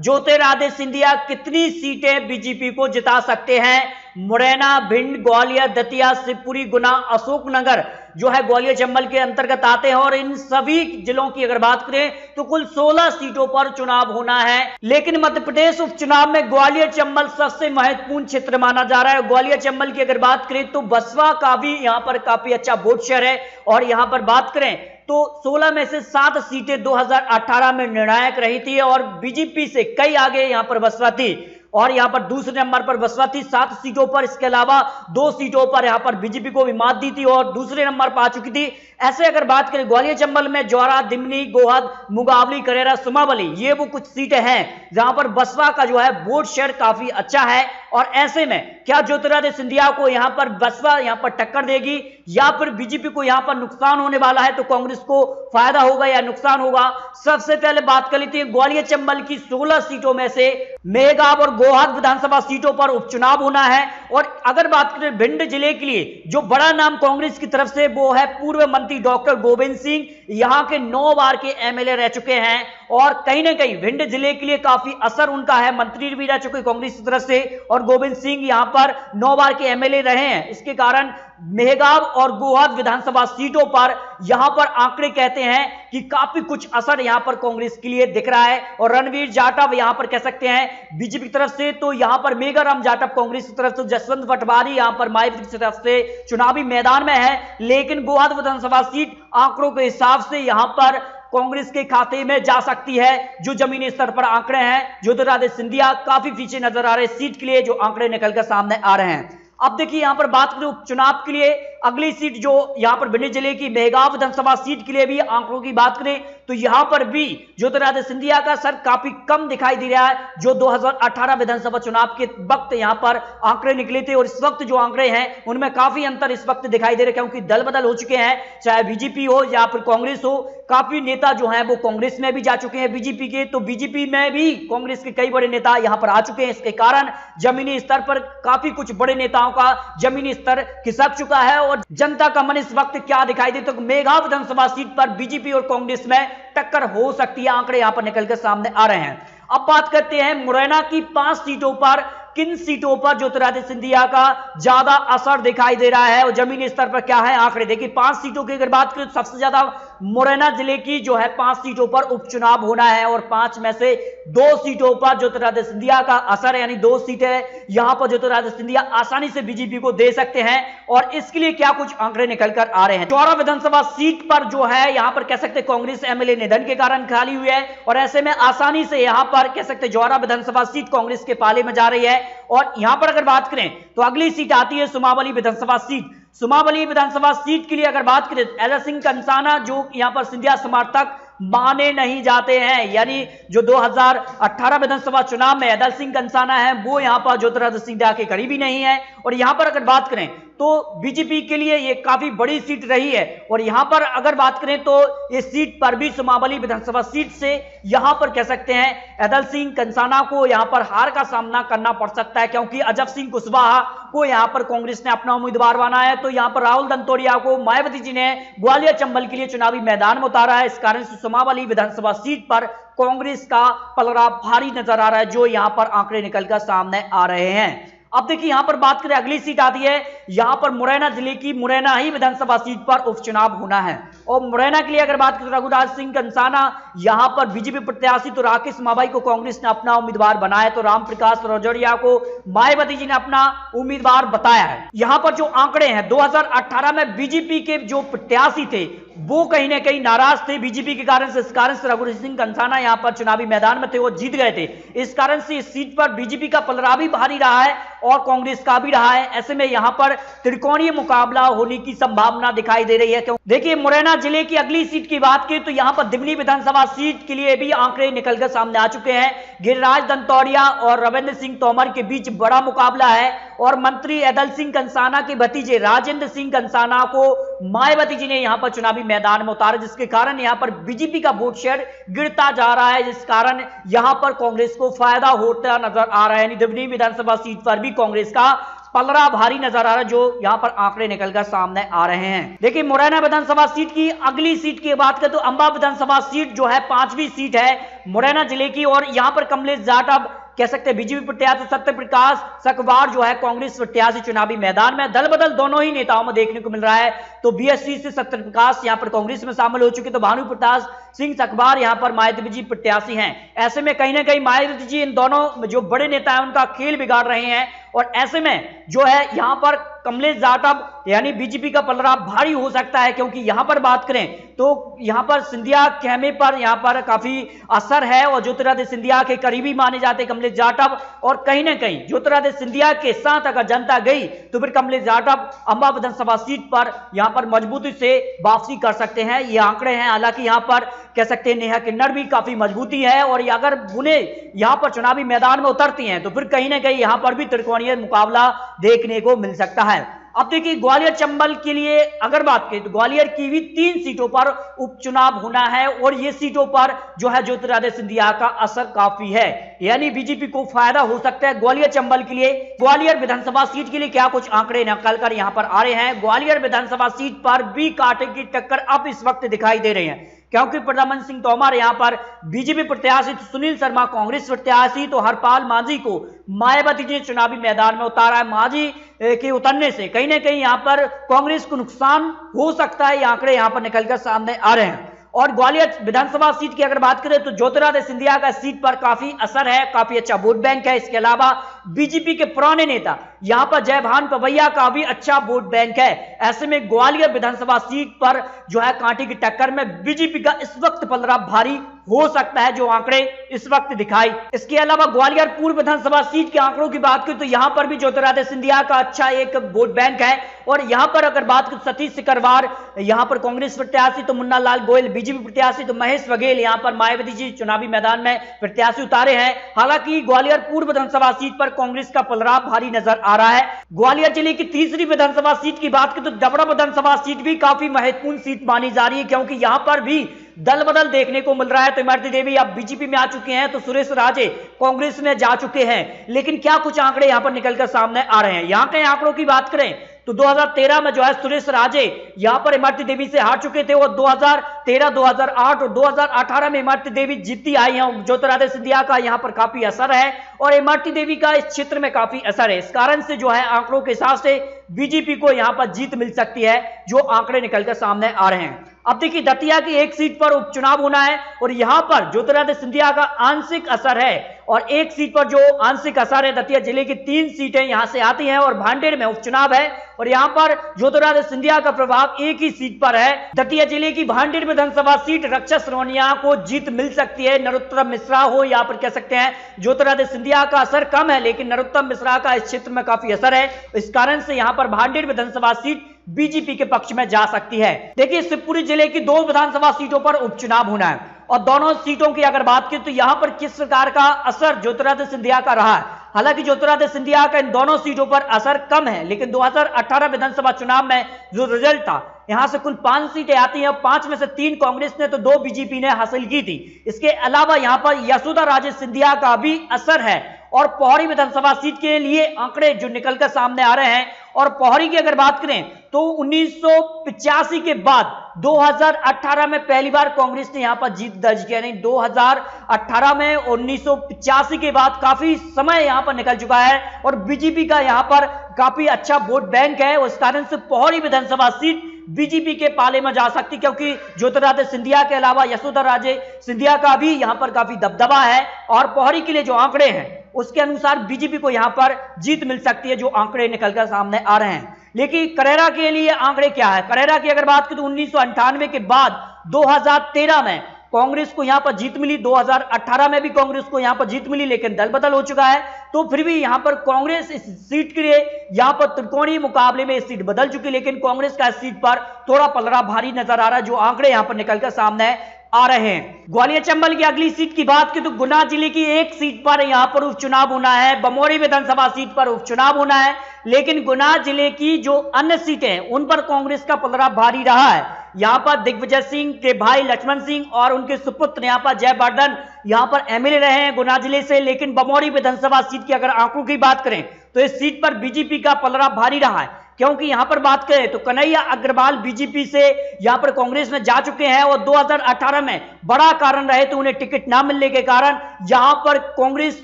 ज्योतिरादित्य सिंधिया कितनी सीटें बीजेपी को जिता सकते हैं। मुरैना, भिंड, ग्वालियर, दतिया, शिवपुरी, गुना, अशोकनगर जो है ग्वालियर चंबल के अंतर्गत आते हैं और इन सभी जिलों की अगर बात करें तो कुल 16 सीटों पर चुनाव होना है। लेकिन मध्य प्रदेश उपचुनाव में ग्वालियर चंबल सबसे महत्वपूर्ण क्षेत्र माना जा रहा है। ग्वालियर चंबल की अगर बात करें तो बसपा का भी यहां पर काफी अच्छा वोट शेयर है और यहां पर बात करें तो 16 में से 7 सीटें 2018 में निर्णायक रही थी और बीजेपी से कई आगे यहां पर बसपा थी और यहां पर दूसरे नंबर पर बसपा थी 7 सीटों पर। इसके अलावा 2 सीटों पर यहां पर बीजेपी को भी मात दी थी और दूसरे नंबर पर आ चुकी थी। ऐसे अगर बात करें ग्वालियर चंबल में ज्वारा, दिमनी, गोहद, मुगावली, करेरा, सुमावली ये वो कुछ सीटें हैं जहां पर बसपा का जो है वोट शेयर काफी अच्छा है। और ऐसे में क्या ज्योतिरादित्य सिंधिया को यहां पर बसपा यहां पर टक्कर देगी या फिर बीजेपी को यहां पर नुकसान होने वाला है, तो कांग्रेस को फायदा होगा या नुकसान होगा। सबसे पहले बात कर लेते हैं ग्वालियर चंबल की 16 सीटों में से मेहगांव और गोहद विधानसभा सीटों पर उपचुनाव होना है। और अगर बात करें भिंड जिले के लिए जो बड़ा नाम कांग्रेस की तरफ से वो है पूर्व मंत्री डॉक्टर गोविंद सिंह, यहां के 9 बार के एमएलए रह चुके हैं और कहीं ना कहीं भिंड जिले के लिए काफी असर उनका है, मंत्री भी रह चुके कांग्रेस की तरफ से और गोविंद सिंह यहां पर 9 बार के एमएलए रहे हैं। इसके कारण मेहगांव और गोहद विधानसभा सीटों पर यहां पर आंकड़े कहते हैं कि काफी कुछ असर यहां पर कांग्रेस के लिए दिख रहा है। और रणवीर जाटव यहां पर कह सकते हैं बीजेपी की तरफ से, तो यहां पर मेघाराम जाटव कांग्रेस की तरफ से, जसवंत पटवारी यहां पर मायावती की तरफ से चुनावी मैदान में है। लेकिन गोहद विधानसभा सीट आंकड़ों के हिसाब से यहां पर कांग्रेस के खाते में जा सकती है। जो जमीनी स्तर पर आंकड़े हैं ज्योतिरादित्य सिंधिया काफी पीछे नजर आ रहे हैं सीट के लिए, जो आंकड़े निकलकर सामने आ रहे हैं। अब देखिए यहां पर बात करें उपचुनाव के लिए अगली सीट जो यहां पर भिंड जिले की मेहगांव विधानसभा सीट के लिए भी आंकड़ों की बात करें तो यहां पर भी ज्योतिरादित्य सिंधिया का सर काफी कम दिखाई दे रहा है। जो 2018 विधानसभा चुनाव के वक्त यहां पर आंकड़े निकले थे और इस वक्त जो आंकड़े हैं उनमें काफी अंतर इस वक्त दिखाई दे रहे, क्योंकि दल बदल हो चुके हैं, चाहे बीजेपी हो या फिर कांग्रेस हो। काफी नेता जो हैं वो कांग्रेस में भी जा चुके हैं बीजेपी के, तो बीजेपी में भी कांग्रेस के कई बड़े नेता यहां पर आ चुके हैं। इसके कारण जमीनी स्तर पर काफी कुछ बड़े नेताओं का जमीनी स्तर खिसक चुका है और जनता का मन इस वक्त क्या दिखाई दे, तो मेघांव विधानसभा सीट पर बीजेपी और कांग्रेस में टक्कर हो सकती है। आंकड़े यहां पर निकलकर सामने आ रहे हैं। अब बात करते हैं मुरैना की 5 सीटों पर किन सीटों पर ज्योतिरादित्य सिंधिया का ज्यादा असर दिखाई दे रहा है और जमीनी स्तर पर क्या है आंकड़े। देखिए 5 सीटों की अगर बात करें तो सबसे ज्यादा मुरैना जिले की जो है 5 सीटों पर उपचुनाव होना है और 5 में से 2 सीटों पर ज्योतिरादित्य सिंधिया का असर है, यानी 2 सीटें यहां पर ज्योतिरादित्य सिंधिया आसानी से बीजेपी को दे सकते हैं। और इसके लिए क्या कुछ आंकड़े निकलकर आ रहे हैं। चौरा विधानसभा सीट पर जो है यहां पर कह सकते कांग्रेस एमएलए निधन के कारण खाली हुई है और ऐसे में आसानी से यहां पर कह सकते ज्वारा विधानसभा सीट कांग्रेस के पाले में जा रही है। और यहां पर अगर बात करें तो अगली सीट आती है सुमावली विधानसभा सीट। सुमावली विधानसभा सीट के लिए अगर बात करें एदल सिंह कंसाना जो यहां पर सिंधिया समर्थक माने नहीं जाते हैं, यानी जो 2018 विधानसभा चुनाव में एदल सिंह कंसाना है वो यहां पर ज्योतिरादित्य सिंधिया के करीबी नहीं है। और यहां पर अगर बात करें तो बीजेपी के लिए ये काफी बड़ी सीट रही है और यहां पर अगर बात करें तो इस सीट पर भी सुमावली विधानसभा सीट से यहां पर कह सकते हैं एदल सिंह कंसाना को यहां पर हार का सामना करना पड़ सकता है, क्योंकि अजब सिंह कुशवाहा को यहां पर कांग्रेस ने अपना उम्मीदवार बनाया है। तो यहां पर राहुल दंतोड़िया को मायावती जी ने ग्वालियर चंबल के लिए चुनावी मैदान में उतारा है। इस कारण से सुमावली विधानसभा सीट पर कांग्रेस का पलड़ा भारी नजर आ रहा है, जो यहां पर आंकड़े निकलकर सामने आ रहे हैं। अब देखिए यहां पर बात करें अगली सीट आती है यहां पर मुरैना जिले की मुरैना ही विधानसभा सीट पर उपचुनाव होना है। और मुरैना के लिए अगर बात करें रघुराज सिंह कंसाना यहां पर बीजेपी प्रत्याशी, तो राकेश माबाई को कांग्रेस ने अपना उम्मीदवार बनाया, तो रामप्रकाश रजौरिया को मायावती जी ने अपना उम्मीदवार बताया है। यहां पर जो आंकड़े हैं 2018 में बीजेपी के जो प्रत्याशी थे वो कहीं ना कहीं नाराज थे बीजेपी के कारण से। इस कारण से रघुराज सिंह कंसाना यहां पर चुनावी मैदान में थे, वो जीत गए थे। इस कारण से इस सीट पर बीजेपी का पलड़ा भी भारी रहा है और कांग्रेस का भी रहा है। ऐसे में यहां पर त्रिकोणीय मुकाबला होने की संभावना दिखाई दे रही है। क्यों देखिए मुरैना जिले की अगली सीट की बात की तो यहां पर दिमनी विधानसभा सीट के लिए भी आंकड़े निकलकर सामने आ चुके हैं। गिरिराज दंतोड़िया और रविंद्र सिंह तोमर के बीच बड़ा मुकाबला है और मंत्री एदल सिंह कंसाना के भतीजे राजेंद्र सिंह कंसाना को मायावती जी ने यहां पर चुनावी मैदान में उतारा, जिसके कारण यहां पर बीजेपी का वोट शेयर गिरता जा रहा है, जिस कारण यहां पर कांग्रेस को फायदा होता नजर आ रहा है। दिमनी विधानसभा सीट पर भी कांग्रेस का पलड़ा भारी नजर आ रहा है, जो यहां पर आंकड़े निकलकर सामने आ रहे हैं। देखिए मुरैना विधानसभा सीट की अगली सीट की बात करें तो अंबा विधानसभा सीट जो है 5वीं सीट है मुरैना जिले की, और यहां पर कमलेश जाटव कह सकते हैं बीजेपी प्रत्याशी, सत्य प्रकाश सकवार जो है कांग्रेस प्रत्याशी चुनावी मैदान में। दल बदल दोनों ही नेताओं में देखने को मिल रहा है। तो बीएससी से सत्य प्रकाश यहां पर कांग्रेस में शामिल हो चुके, तो भानु प्रताप सिंह सकवार यहां पर मायावती जी प्रत्याशी हैं। ऐसे में कहीं ना कहीं मायावती जी इन दोनों जो बड़े नेता हैं उनका खेल बिगाड़ रहे हैं, और ऐसे में जो है यहां पर कमलेश जाटव यानी बीजेपी का पलड़ा भारी हो सकता है, क्योंकि यहां पर बात करें तो यहां पर सिंधिया खेमे पर यहां पर काफी असर है, और ज्योतिरादित्य सिंधिया के करीबी माने जाते कमलेश जाटव, और कहीं ना कहीं ज्योतिरादित्य सिंधिया के साथ अगर जनता गई तो फिर कमलेश जाटव अंबा विधानसभा सीट पर यहां पर मजबूती से वापसी कर सकते हैं। ये आंकड़े हैं। हालांकि यहां पर कह सकते हैं नेहा किन्नर भी काफी मजबूती है, और अगर उन्हें यहां पर चुनावी मैदान में उतरती हैं तो फिर कहीं ना कहीं यहां पर भी त्रिकोणीय मुकाबला देखने को मिल सकता है। अब देखिए ग्वालियर चंबल के लिए अगर बात करें तो ग्वालियर की भी 3 सीटों पर उपचुनाव होना है, और ये सीटों पर जो है ज्योतिरादित्य सिंधिया का असर काफी है, यानी बीजेपी को फायदा हो सकता है ग्वालियर चंबल के लिए। ग्वालियर विधानसभा सीट के लिए क्या कुछ आंकड़े निकल कर यहां पर आ रहे हैं। ग्वालियर विधानसभा सीट पर भी कांटे की टक्कर अब इस वक्त दिखाई दे रही है, क्योंकि प्रद्युम्न सिंह तोमर यहां पर बीजेपी प्रत्याशी, तो सुनील शर्मा कांग्रेस प्रत्याशी, तो हरपाल मांझी को मायावती जी ने चुनावी मैदान में उतारा है। मांझी के उतरने से कहीं ना कहीं यहां पर कांग्रेस को नुकसान हो सकता है, ये आंकड़े यहां पर निकलकर सामने आ रहे हैं। और ग्वालियर विधानसभा सीट की अगर बात करें तो ज्योतिरादित्य सिंधिया का सीट पर काफी असर है, काफी अच्छा वोट बैंक है। इसके अलावा बीजेपी के पुराने नेता यहां पर जयभान पवैया का भी अच्छा वोट बैंक है। ऐसे में ग्वालियर विधानसभा सीट पर जो है कांटे की टक्कर में बीजेपी का इस वक्त पलड़ा भारी हो सकता है, जो आंकड़े इस वक्त दिखाई। इसके अलावा ग्वालियर पूर्व विधानसभा सीट के आंकड़ों की बात करें तो यहां पर भी ज्योतिरादित्य सिंधिया का अच्छा एक वोट बैंक है, और यहां पर अगर बात करें सतीश सिकरवार यहां पर कांग्रेस प्रत्याशी, तो मुन्ना लाल गोयल बीजेपी प्रत्याशी, तो महेश बघेल यहां पर मायावती जी चुनावी मैदान में प्रत्याशी उतारे हैं। हालांकि ग्वालियर पूर्व विधानसभा सीट पर कांग्रेस का पलड़ा भारी नजर आ रहा है। ग्वालियर जिले की तीसरी विधानसभा सीट की बात करें तो डबरा विधानसभा सीट भी काफी महत्वपूर्ण सीट मानी जा रही है, क्योंकि यहां पर भी दल बदल देखने को मिल रहा है। तो इमरती देवी अब बीजेपी में आ चुके हैं, तो सुरेश राजे कांग्रेस में जा चुके हैं। लेकिन क्या कुछ आंकड़े यहां पर निकलकर सामने आ रहे हैं। यहां के आंकड़ों की बात करें तो 2013 में जो है सुरेश राजे यहां पर इमरती देवी से हार चुके थे, और 2013, 2008 और 2018 में इमरती देवी जीती आई हैं। ज्योतिरादित्य सिंधिया का यहां पर काफी असर है, और इमरती देवी का इस क्षेत्र में काफी असर है। इस कारण से जो है आंकड़ों के हिसाब से बीजेपी को यहां पर जीत मिल सकती है, जो आंकड़े निकलकर सामने आ रहे हैं। अब देखिए दतिया की एक सीट पर उपचुनाव होना है, और यहां पर ज्योतिरादित्य सिंधिया का आंशिक असर है, और एक सीट पर जो आंशिक असर है दतिया जिले की 3 सीटें यहां से आती हैं, और भांडेर में उपचुनाव है, और यहां पर ज्योतिरादित्य सिंधिया का प्रभाव एक ही सीट पर है। दतिया जिले की भांडेर विधानसभा सीट रक्षा श्रोनिया को जीत मिल सकती है। नरोत्तम मिश्रा हो यहां पर कह सकते हैं ज्योतिरादित्य सिंधिया का असर कम है, लेकिन नरोत्तम मिश्रा का इस क्षेत्र में काफी असर है। इस कारण से यहां पर भांडेर विधानसभा सीट बीजेपी के पक्ष में जा सकती है। देखिए शिवपुरी जिले की 2 विधानसभा सीटों पर उपचुनाव होना है, और दोनों सीटों की अगर बात करें तो यहां पर किस प्रकार का असर ज्योतिरादित्य सिंधिया का रहा है। हालांकि ज्योतिरादित्य सिंधिया का इन दोनों सीटों पर असर कम है, लेकिन 2018 विधानसभा चुनाव में जो रिजल्ट था, यहां से कुल 5 सीटें आती हैं, 5 में से 3 कांग्रेस ने तो 2 बीजेपी ने हासिल की थी। इसके अलावा यहां पर यशोदा राजे सिंधिया का भी असर है, और पोहरी विधानसभा सीट के लिए आंकड़े जो निकलकर सामने आ रहे हैं। और पोहरी की अगर बात करें तो 1985 के बाद 2018 में पहली बार कांग्रेस ने यहां पर जीत दर्ज किया। नहीं, 2018 में 1985 के बाद काफी समय यहां पर निकल चुका है, और बीजेपी का यहां पर काफी अच्छा वोट बैंक है। उस कारण से पोहरी विधानसभा सीट बीजेपी के पाले में जा सकती, क्योंकि ज्योतिरादित्य सिंधिया के अलावा यशोदा राजे सिंधिया का भी यहां पर काफी दबदबा है, और पोहरी के लिए जो आंकड़े हैं उसके अनुसार बीजेपी को यहां पर जीत मिल सकती है, जो आंकड़े निकलकर सामने आ रहे हैं। लेकिन करेरा के लिए आंकड़े क्या है। करेरा की अगर बात करें तो 1998 के बाद 2013 में कांग्रेस को यहां पर जीत मिली, 2018 में भी कांग्रेस को यहां पर जीत मिली, लेकिन दल बदल हो चुका है। तो फिर भी यहां पर कांग्रेस इस सीट के लिए यहां पर त्रिकोणीय मुकाबले में सीट बदल चुकी, लेकिन कांग्रेस का इस सीट पर थोड़ा पलड़ा भारी नजर आ रहा है, जो आंकड़े यहां पर निकलकर सामने आ रहे हैं। ग्वालियर चंबल की अगली सीट की बात करें तो गुना जिले की एक सीट पर यहां पर उपचुनाव होना है। बमोरी विधानसभा सीट पर उपचुनाव होना है, लेकिन गुना जिले की जो अन्य सीटें उन पर कांग्रेस का पलड़ा भारी रहा है। यहां पर दिग्विजय सिंह के भाई लक्ष्मण सिंह और उनके सुपुत्र यहां पर जयवर्धन यहां पर एमएलए रहे हैं गुना जिले से। लेकिन बमोरी विधानसभा सीट की अगर आंकड़ों की बात करें तो इस सीट पर बीजेपी का पलड़ा भारी रहा है, क्योंकि यहां पर बात करें तो कन्हैया अग्रवाल बीजेपी से यहां पर कांग्रेस में जा चुके हैं और 2018 में बड़ा कारण रहे तो उन्हें टिकट ना मिलने के कारण यहां पर कांग्रेस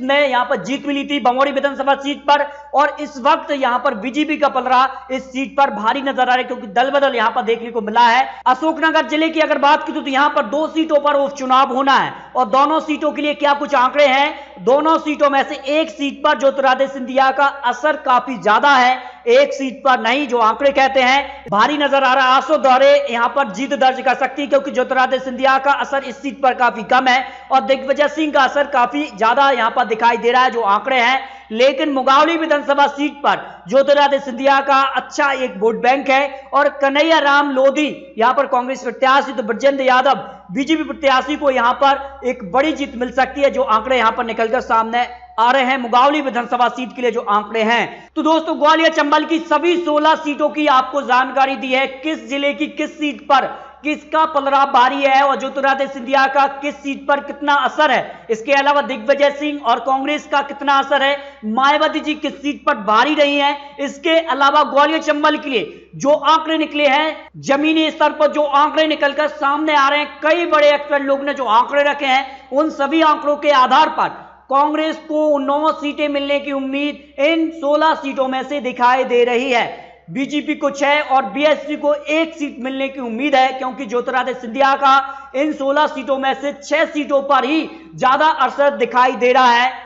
में यहां पर जीत मिली थी बमोरी विधानसभा सीट पर, और इस वक्त यहां पर बीजेपी का पलड़ा इस सीट पर भारी नजर आ रहा है, क्योंकि दल बदल यहां पर देखने को मिला है। अशोकनगर जिले की अगर बात की तो यहां पर 2 सीटों पर उपचुनाव होना है और दोनों सीटों के लिए क्या कुछ आंकड़े हैं। दोनों सीटों में से एक सीट पर ज्योतिरादित्य सिंधिया का असर काफी ज्यादा है, एक सीट पर नहीं, जो आंकड़े कहते हैं भारी नजर आ रहा है। आसो दौरे यहां पर जीत दर्ज कर सकती है, क्योंकि ज्योतिरादित्य सिंधिया का असर इस सीट पर काफी कम है और दिग्विजय सिंह का असर काफी ज्यादा यहां पर दिखाई दे रहा है, जो आंकड़े हैं। लेकिन मुगावली विधानसभा सीट पर ज्योतिरादित्य सिंधिया का अच्छा एक वोट बैंक है और कन्हैया राम लोधी यहां पर कांग्रेस प्रत्याशी, तो ब्रजेंद्र यादव बीजेपी प्रत्याशी को यहां पर एक बड़ी जीत मिल सकती है, जो आंकड़े यहां पर निकलकर सामने आ रहे हैं मुगावली विधानसभा सीट के लिए जो आंकड़े हैं। तो दोस्तों ग्वालियर चंबल की सभी 16 सीटों की आपको जानकारी दी है, किस जिले की किस सीट पर किसका पलड़ा भारी है और ज्योतिरादित्य सिंधिया का किस सीट पर कितना असर है। इसके अलावा दिग्विजय सिंह और कांग्रेस का कितना असर है, मायावती जी किस सीट पर भारी रही हैं। इसके अलावा ग्वालियर चंबल के लिए जो आंकड़े निकले हैं, जमीनी स्तर पर जो आंकड़े निकलकर सामने आ रहे हैं, कई बड़े एक्सपर्ट लोग ने जो आंकड़े रखे हैं, उन सभी आंकड़ों के आधार पर कांग्रेस को 9 सीटें मिलने की उम्मीद इन 16 सीटों में से दिखाई दे रही है। बीजेपी को 6 और बीएसपी को 1 सीट मिलने की उम्मीद है, क्योंकि ज्योतिरादित्य सिंधिया का इन 16 सीटों में से 6 सीटों पर ही ज्यादा असर दिखाई दे रहा है।